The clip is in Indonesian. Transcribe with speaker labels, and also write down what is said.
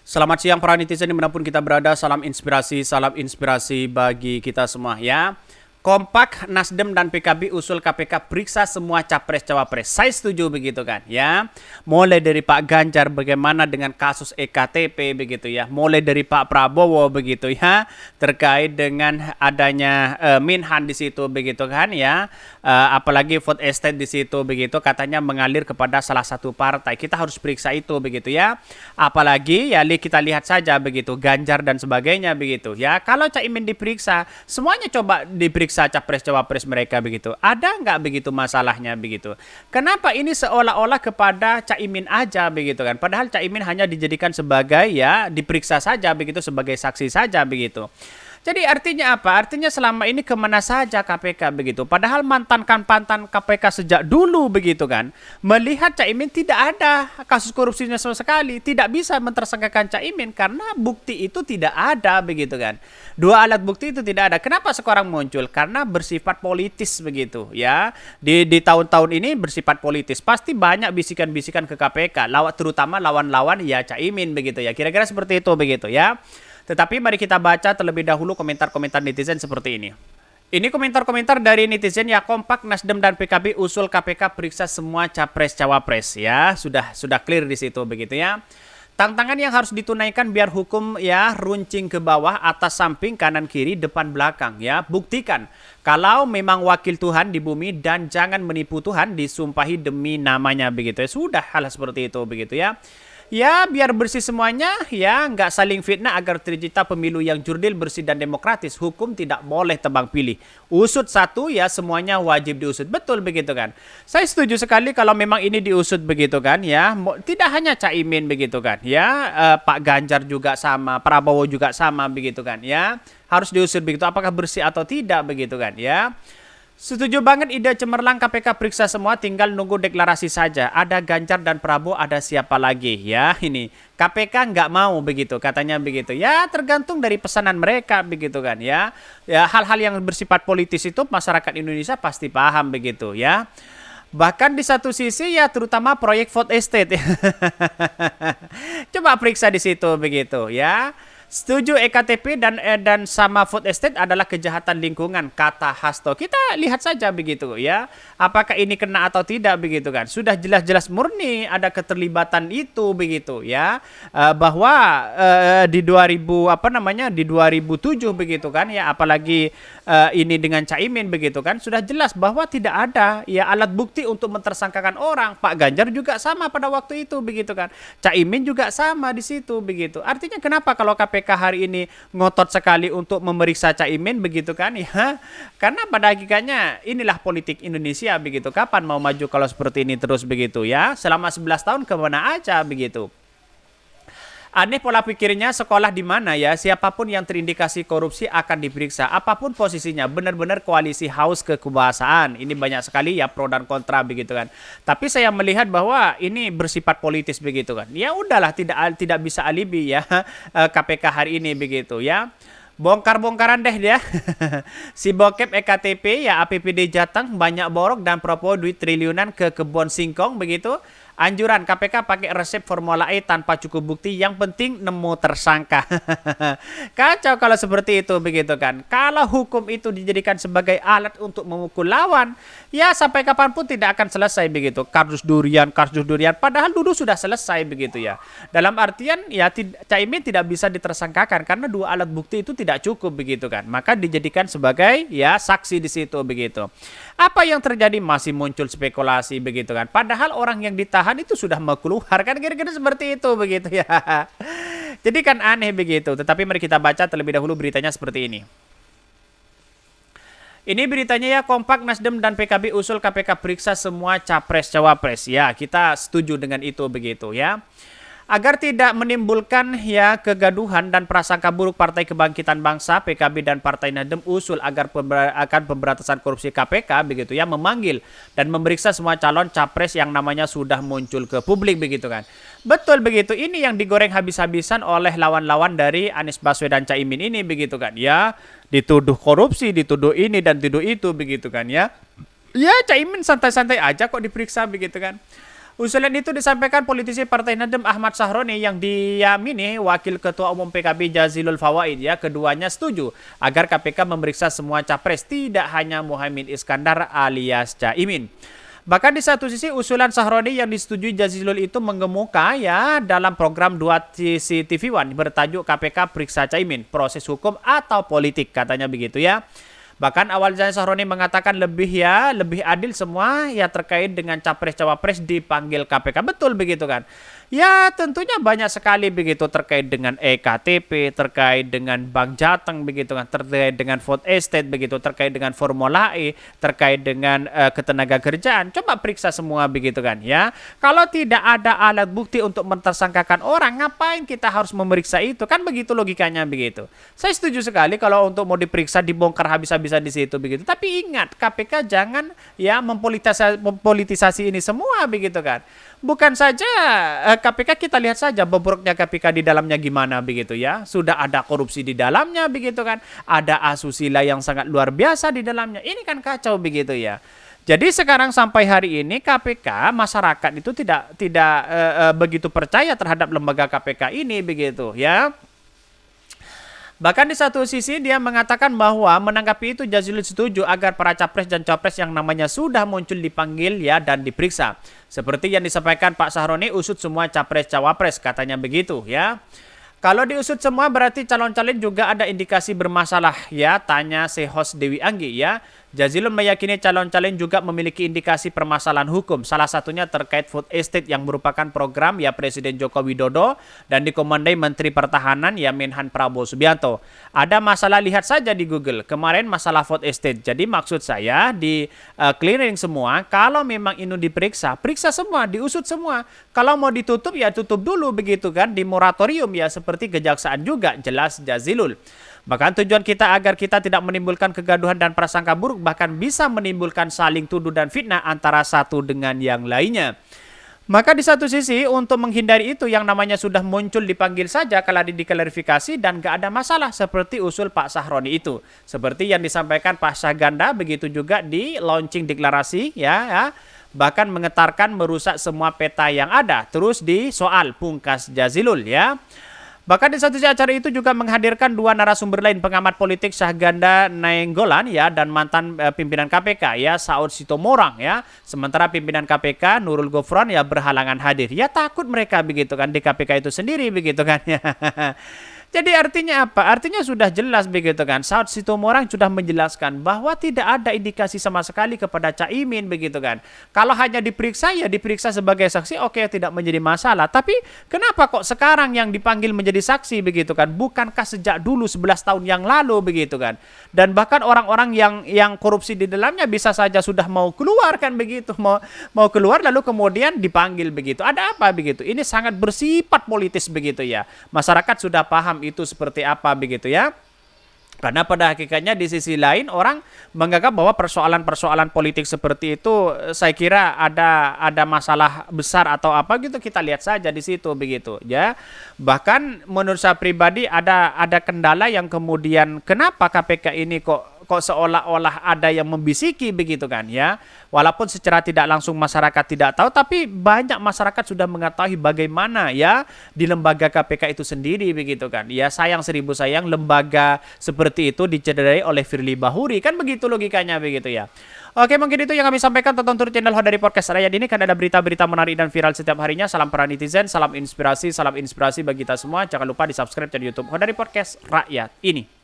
Speaker 1: Selamat siang para netizen dimanapun kita berada, salam inspirasi bagi kita semua ya. Kompak, Nasdem dan PKB usul KPK periksa semua capres-cawapres. Saya setuju begitu kan ya. Mulai dari Pak Ganjar bagaimana dengan kasus EKTP begitu ya. Mulai dari Pak Prabowo begitu ya. Terkait dengan adanya Minhan di situ begitu kan ya. Apalagi food estate di situ begitu katanya mengalir kepada salah satu partai. Kita harus periksa itu begitu ya. Apalagi ya kita lihat saja begitu Ganjar dan sebagainya begitu ya. Kalau Caimin diperiksa, semuanya coba diperiksa capres-cawapres mereka begitu. Ada nggak begitu masalahnya begitu? Kenapa ini seolah-olah kepada Caimin aja begitu kan? Padahal Caimin hanya dijadikan sebagai ya diperiksa saja begitu sebagai saksi saja begitu. Jadi artinya apa? Artinya selama ini kemana saja KPK begitu. Padahal mantan KPK sejak dulu begitu kan. Melihat Caimin tidak ada kasus korupsinya sama sekali. Tidak bisa mentersangkakan Caimin karena bukti itu tidak ada begitu kan. Dua alat bukti itu tidak ada. Kenapa sekarang muncul? Karena bersifat politis begitu ya. Di tahun-tahun ini bersifat politis. Pasti banyak bisikan-bisikan ke KPK. Terutama lawan-lawan ya Caimin begitu ya. Kira-kira seperti itu begitu ya. Tetapi mari kita baca terlebih dahulu komentar-komentar netizen seperti ini. Ini komentar-komentar dari netizen ya. Kompak, Nasdem dan PKB usul KPK periksa semua capres-cawapres ya. Sudah clear di situ begitu ya. Tantangan yang harus ditunaikan biar hukum ya runcing ke bawah, atas, samping, kanan, kiri, depan, belakang ya. Buktikan kalau memang wakil Tuhan di bumi dan jangan menipu Tuhan disumpahi demi namanya begitu ya. Sudah hal seperti itu begitu ya. Ya, biar bersih semuanya, ya, nggak saling fitnah agar tercipta pemilu yang jurdil, bersih, dan demokratis. Hukum tidak boleh tebang pilih. Usut satu, ya, semuanya wajib diusut. Betul begitu kan? Saya setuju sekali kalau memang ini diusut begitu kan, ya. Tidak hanya Caimin begitu kan, ya. Pak Ganjar juga sama, Prabowo juga sama begitu kan, ya. Harus diusut begitu. Apakah bersih atau tidak begitu kan, ya. Setuju banget ide cemerlang KPK periksa semua, tinggal nunggu deklarasi saja. Ada Ganjar dan Prabowo, ada siapa lagi ya ini. KPK nggak mau begitu, katanya begitu. Ya tergantung dari pesanan mereka begitu kan ya. Ya hal-hal yang bersifat politis itu masyarakat Indonesia pasti paham begitu ya. Bahkan di satu sisi ya terutama proyek food estate. Coba periksa di situ begitu ya. Setuju EKTP dan sama food estate adalah kejahatan lingkungan, kata Hasto. Kita lihat saja begitu ya. Apakah ini kena atau tidak begitu kan? Sudah jelas-jelas murni ada keterlibatan itu begitu ya. Bahwa di 2007 begitu kan ya, apalagi ini dengan Caimin begitu kan, sudah jelas bahwa tidak ada ya alat bukti untuk mentersangkakan orang. Pak Ganjar juga sama pada waktu itu begitu kan. Caimin juga sama di situ begitu. Artinya kenapa kalau KPK hari ini ngotot sekali untuk memeriksa Caimin begitu kan ya, karena pada hakikatnya inilah politik Indonesia begitu. Kapan mau maju kalau seperti ini terus begitu ya, selama 11 tahun kemana aja begitu. Aneh pola pikirnya, sekolah di mana ya, siapapun yang terindikasi korupsi akan diperiksa, apapun posisinya. Benar-benar koalisi haus kekuasaan. Ini banyak sekali ya pro dan kontra begitu kan. Tapi saya melihat bahwa ini bersifat politis begitu kan. Ya udahlah, tidak bisa alibi ya KPK hari ini begitu ya. Bongkar-bongkaran deh dia. Si bokep EKTP ya APBD Jateng banyak borok dan Prabowo duit triliunan ke kebun singkong begitu. Anjuran KPK pakai resep Formula E tanpa cukup bukti, yang penting nemu tersangka. Kacau kalau seperti itu begitu kan. Kalau hukum itu dijadikan sebagai alat untuk memukul lawan, ya sampai kapanpun tidak akan selesai begitu. Kasus durian, padahal dulu sudah selesai begitu ya. Dalam artian ya Caimin tidak bisa ditersangkakan karena dua alat bukti itu tidak cukup begitu kan. Maka dijadikan sebagai ya saksi di situ begitu. Apa yang terjadi? Masih muncul spekulasi begitu kan. Padahal orang yang ditahan itu sudah mau keluar kan, kira-kira seperti itu begitu ya. Jadi kan aneh begitu. Tetapi mari kita baca terlebih dahulu beritanya seperti ini. Ini beritanya ya, Kompak, Nasdem dan PKB usul KPK periksa semua capres-cawapres. Ya, kita setuju dengan itu begitu ya. Agar tidak menimbulkan ya kegaduhan dan prasangka buruk, Partai Kebangkitan Bangsa, PKB dan Partai Nasdem usul agar akan pemberantasan korupsi KPK begitu ya memanggil dan memeriksa semua calon capres yang namanya sudah muncul ke publik begitu kan. Betul begitu. Ini yang digoreng habis-habisan oleh lawan-lawan dari Anies Baswedan Caimin ini begitu kan ya. Dituduh korupsi, dituduh ini dan tuduh itu begitu kan ya. Ya Caimin santai-santai aja kok diperiksa begitu kan. Usulan itu disampaikan politisi Partai Nasdem Ahmad Sahroni yang diyamini Wakil Ketua Umum PKB Jazilul Fawaid ya. Keduanya setuju agar KPK memeriksa semua capres, tidak hanya Muhaimin Iskandar alias Caimin. Bahkan di satu sisi usulan Sahroni yang disetujui Jazilul itu mengemuka ya dalam program 2 CCTV One bertajuk KPK Periksa Caimin, proses hukum atau politik katanya begitu ya. Bahkan awalnya Sahroni mengatakan lebih adil semua ya terkait dengan capres-cawapres dipanggil KPK. Betul begitu kan? Ya tentunya banyak sekali begitu terkait dengan EKTP, terkait dengan Bank Jateng begitu kan, terkait dengan food estate begitu, terkait dengan Formula E, terkait dengan ketenaga kerjaan. Coba periksa semua begitu kan ya. Kalau tidak ada alat bukti untuk mentersangkakan orang, ngapain kita harus memeriksa itu? Kan begitu logikanya begitu. Saya setuju sekali kalau untuk mau diperiksa dibongkar habis-habisan di situ begitu. Tapi ingat, KPK jangan ya mempolitisasi ini semua begitu kan. Bukan saja KPK, kita lihat saja bobroknya KPK di dalamnya gimana begitu ya. Sudah ada korupsi di dalamnya begitu kan. Ada asusila yang sangat luar biasa di dalamnya. Ini kan kacau begitu ya. Jadi sekarang sampai hari ini KPK, masyarakat itu tidak begitu percaya terhadap lembaga KPK ini begitu ya. Bahkan di satu sisi dia mengatakan bahwa menanggapi itu Jazilul setuju agar para capres dan cawapres yang namanya sudah muncul dipanggil ya dan diperiksa. Seperti yang disampaikan Pak Sahroni, usut semua capres-cawapres katanya begitu ya. Kalau diusut semua berarti calon-calon juga ada indikasi bermasalah ya, tanya Sehos Dewi Anggi ya. Jazilul meyakini calon-calon juga memiliki indikasi permasalahan hukum. Salah satunya terkait food estate yang merupakan program ya Presiden Joko Widodo dan dikomandai Menteri Pertahanan ya Menhan Prabowo Subianto. Ada masalah, lihat saja di Google. Kemarin masalah food estate. Jadi maksud saya di clearing semua. Kalau memang ini diperiksa, periksa semua, diusut semua. Kalau mau ditutup ya tutup dulu begitu kan, di moratorium ya seperti kejaksaan juga, jelas Jazilul. Bahkan tujuan kita agar kita tidak menimbulkan kegaduhan dan prasangka buruk, bahkan bisa menimbulkan saling tuduh dan fitnah antara satu dengan yang lainnya. Maka di satu sisi untuk menghindari itu yang namanya sudah muncul dipanggil saja kalau diklarifikasi dan gak ada masalah seperti usul Pak Sahroni itu. Seperti yang disampaikan Pak Syahganda begitu juga di launching deklarasi ya. Bahkan menggetarkan merusak semua peta yang ada. Terus di soal pungkas Jazilul ya. Bahkan di satu sisi acara itu juga menghadirkan dua narasumber lain, pengamat politik Syahganda Nainggolan ya dan mantan pimpinan KPK ya Saud Sitomorang ya. Sementara pimpinan KPK Nurul Gufron ya berhalangan hadir. Ya takut mereka begitu kan di KPK itu sendiri begitu kan ya. Jadi artinya apa? Artinya sudah jelas begitu kan. Saud Sitomorang sudah menjelaskan bahwa tidak ada indikasi sama sekali kepada Caimin begitu kan. Kalau hanya diperiksa ya diperiksa sebagai saksi, oke, tidak menjadi masalah. Tapi kenapa kok sekarang yang dipanggil menjadi saksi begitu kan? Bukankah sejak dulu 11 tahun yang lalu begitu kan? Dan bahkan orang-orang yang korupsi di dalamnya bisa saja sudah mau keluar kan begitu, mau keluar lalu kemudian dipanggil begitu. Ada apa begitu? Ini sangat bersifat politis begitu ya. Masyarakat sudah paham itu seperti apa begitu ya. Karena pada hakikatnya di sisi lain orang menganggap bahwa persoalan-persoalan politik seperti itu saya kira ada masalah besar atau apa gitu, kita lihat saja di situ begitu ya. Bahkan menurut saya pribadi ada kendala yang kemudian kenapa KPK ini kok seolah-olah ada yang membisiki begitu kan ya. Walaupun secara tidak langsung masyarakat tidak tahu, tapi banyak masyarakat sudah mengetahui bagaimana ya di lembaga KPK itu sendiri begitu kan. Ya sayang seribu sayang lembaga seperti itu dicederai oleh Firly Bahuri kan begitu logikanya begitu ya. Oke, mungkin itu yang kami sampaikan. Tonton terus channel Hodari Podcast Rakyat ini kan ada berita-berita menarik dan viral setiap harinya. Salam para netizen, salam inspirasi bagi kita semua. Jangan lupa di subscribe channel YouTube Hodari Podcast Rakyat ini.